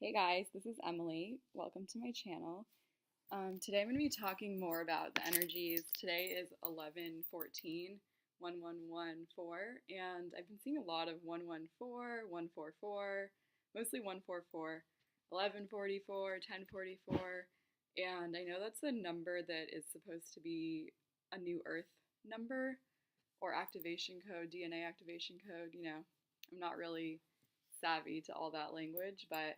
Hey guys, this is Emily. Welcome to my channel. Today I'm going to be talking more about the energies. Today is 11/14, 1114, and I've been seeing a lot of 114, 144, mostly 144, 1144, 1044, and I know that's a number that is supposed to be a new Earth number or activation code, DNA activation code. I'm not really savvy to all that language, but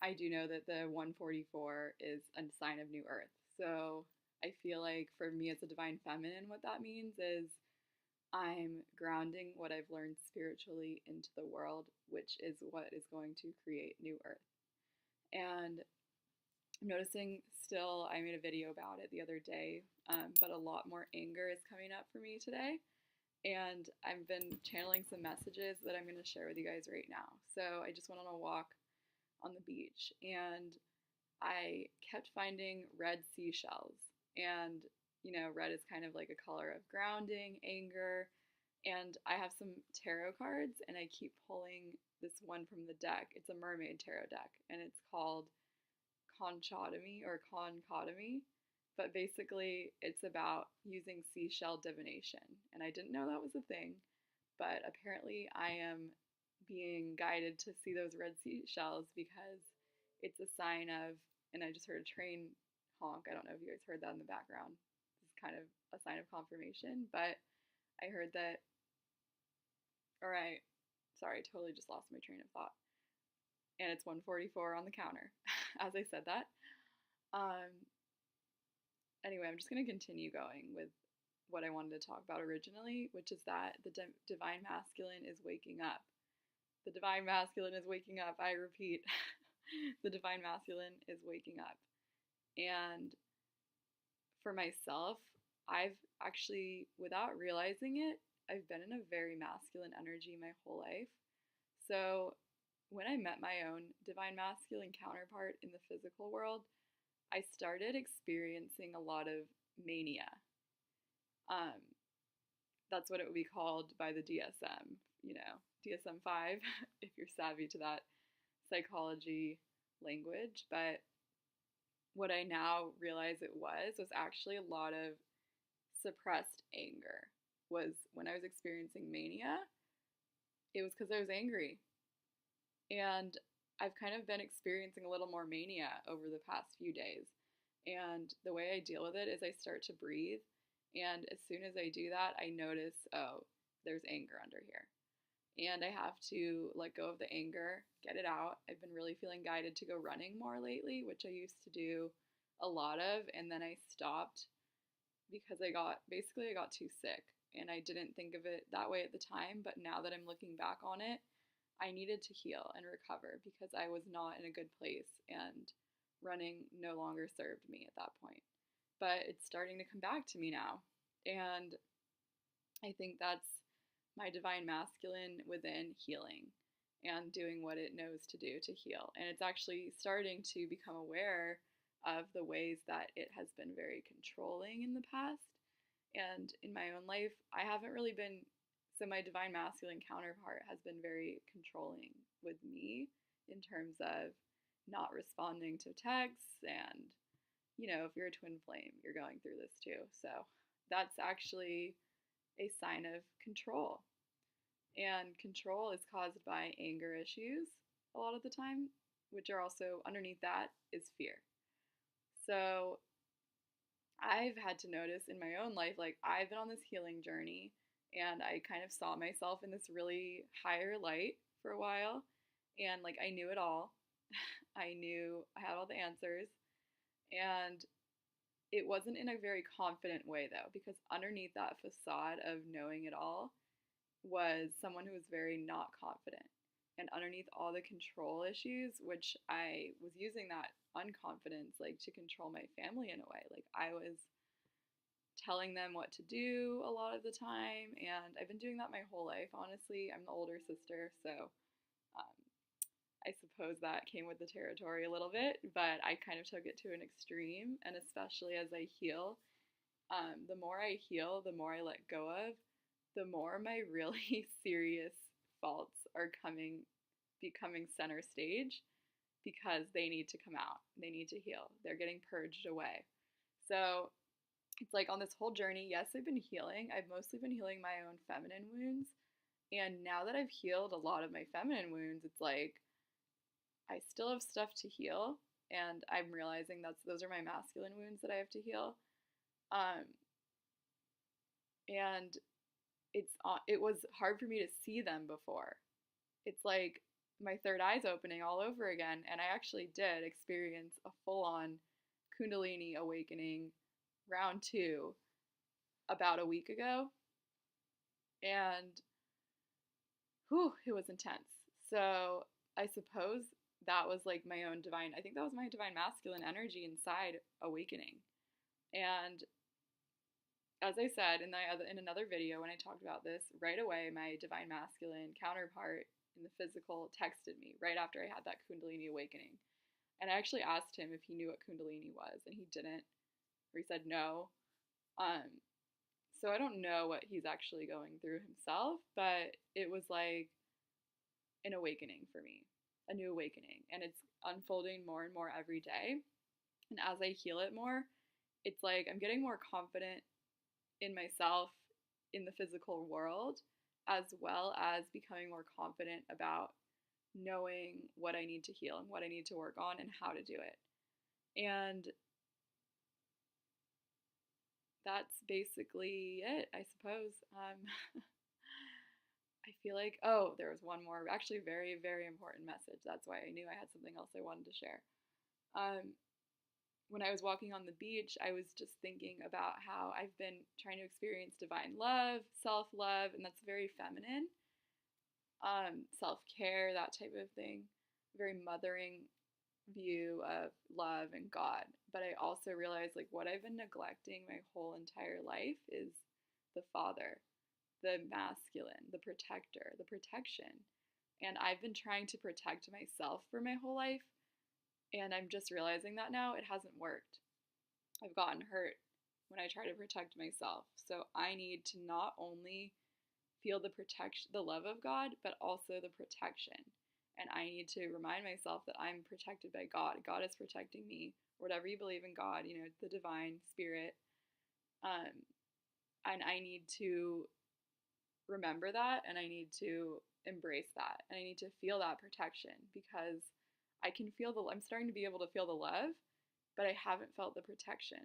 I do know that the 144 is a sign of new earth. So I feel like for me as a divine feminine, what that means is I'm grounding what I've learned spiritually into the world, which is what is going to create new earth. And I'm noticing still, I made a video about it the other day, but a lot more anger is coming up for me today. And I've been channeling some messages that I'm going to share with you guys right now. So I just went on a walk on the beach and I kept finding red seashells. And, red is kind of like a color of grounding, anger. And I have some tarot cards and I keep pulling this one from the deck. It's a mermaid tarot deck and it's called Conchotomy or Conchotomy. But basically, it's about using seashell divination. And I didn't know that was a thing, but apparently I am being guided to see those red seashells because it's a sign of, and I just heard a train honk. I don't know if you guys heard that in the background. This is kind of a sign of confirmation, but I heard that, all right, sorry, I totally just lost my train of thought. And it's 144 on the counter as I said that. Anyway, I'm just going to continue going with what I wanted to talk about originally, which is that the divine masculine is waking up. The divine masculine is waking up. I repeat, the divine masculine is waking up. And for myself, I've actually, without realizing it, I've been in a very masculine energy my whole life. So when I met my own divine masculine counterpart in the physical world, I started experiencing a lot of mania. That's what it would be called by the DSM, DSM-5, if you're savvy to that psychology language. But what I now realize it was actually a lot of suppressed anger. Was when I was experiencing mania, it was because I was angry. And I've kind of been experiencing a little more mania over the past few days. And the way I deal with it is I start to breathe. And as soon as I do that, I notice, oh, there's anger under here. And I have to let go of the anger, get it out. I've been really feeling guided to go running more lately, which I used to do a lot of. And then I stopped because I got too sick. And I didn't think of it that way at the time. But now that I'm looking back on it, I needed to heal and recover because I was not in a good place and running no longer served me at that point. But it's starting to come back to me now. And I think that's my divine masculine within healing and doing what it knows to do to heal. And it's actually starting to become aware of the ways that it has been very controlling in the past. And in my own life, I haven't really been, so my divine masculine counterpart has been very controlling with me in terms of not responding to texts and, if you're a twin flame, you're going through this too. So that's actually a sign of control. And control is caused by anger issues a lot of the time, which are also underneath that is fear. So I've had to notice in my own life, like I've been on this healing journey and I kind of saw myself in this really higher light for a while. And like I knew it all. I knew I had all the answers. And it wasn't in a very confident way though, because underneath that facade of knowing it all was someone who was very not confident. And underneath all the control issues, which I was using that unconfidence like to control my family in a way. Like I was telling them what to do a lot of the time, and I've been doing that my whole life, honestly. I'm the older sister, so I suppose that came with the territory a little bit, but I kind of took it to an extreme, and especially as I heal, the more I heal, the more I let go of, the more my really serious faults are becoming center stage because they need to come out. They need to heal. They're getting purged away. So it's like on this whole journey, yes, I've been healing. I've mostly been healing my own feminine wounds. And now that I've healed a lot of my feminine wounds, it's like I still have stuff to heal. And I'm realizing those are my masculine wounds that I have to heal. And it was hard for me to see them before. It's like my third eye's opening all over again, and I actually did experience a full-on Kundalini awakening round 2 about a week ago, and whew, it was intense. So I suppose that was like my own divine, I think that was my divine masculine energy inside awakening. And as I said in another video when I talked about this, right away my divine masculine counterpart in the physical texted me right after I had that Kundalini awakening. And I actually asked him if he knew what Kundalini was, and he didn't, or he said no. So I don't know what he's actually going through himself, but it was like an awakening for me, a new awakening, and it's unfolding more and more every day. And as I heal it more, it's like I'm getting more confident in myself in the physical world, as well as becoming more confident about knowing what I need to heal and what I need to work on and how to do it. And that's basically it, I suppose. I feel like, oh, there was one more, actually very, very important message. That's why I knew I had something else I wanted to share. When I was walking on the beach, I was just thinking about how I've been trying to experience divine love, self-love, and that's very feminine. Self-care, that type of thing. Very mothering view of love and God. But I also realized like what I've been neglecting my whole entire life is the father, the masculine, the protector, the protection. And I've been trying to protect myself for my whole life. And I'm just realizing that now it hasn't worked. I've gotten hurt when I try to protect myself. So I need to not only feel the protection, the love of God, but also the protection. And I need to remind myself that I'm protected by God. God is protecting me. Whatever you believe in God, you know, the divine spirit. And I need to remember that, and I need to embrace that, and I need to feel that protection, because I can feel I'm starting to be able to feel the love, but I haven't felt the protection.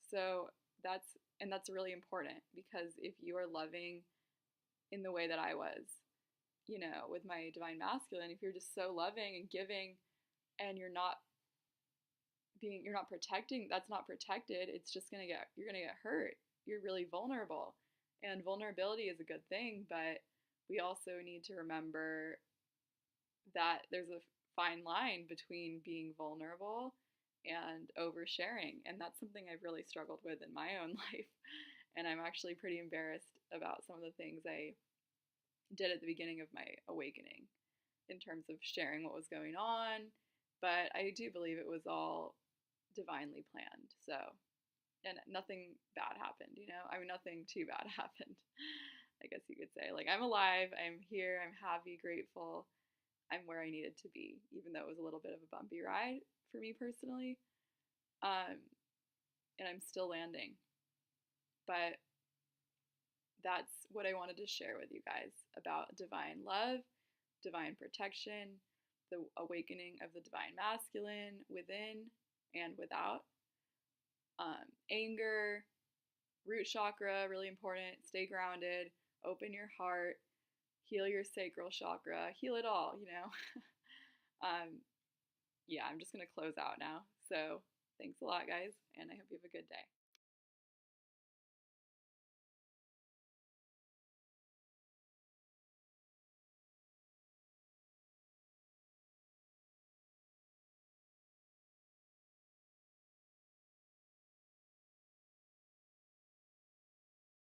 So that's really important, because if you are loving in the way that I was, you know, with my divine masculine, if you're just so loving and giving and you're not protecting, that's not protected, you're gonna get hurt. You're really vulnerable. And vulnerability is a good thing, but we also need to remember that there's a fine line between being vulnerable and oversharing. And that's something I've really struggled with in my own life. And I'm actually pretty embarrassed about some of the things I did at the beginning of my awakening in terms of sharing what was going on. But I do believe it was all divinely planned. So, and nothing bad happened, you know? I mean, nothing too bad happened, I guess you could say. Like, I'm alive, I'm here, I'm happy, grateful. I'm where I needed to be, even though it was a little bit of a bumpy ride for me personally. And I'm still landing. But that's what I wanted to share with you guys about divine love, divine protection, the awakening of the divine masculine within and without. Anger, root chakra, really important. Stay grounded, open your heart, heal your sacral chakra, heal it all, you know. Yeah, I'm just going to close out now. So thanks a lot, guys, and I hope you have a good day.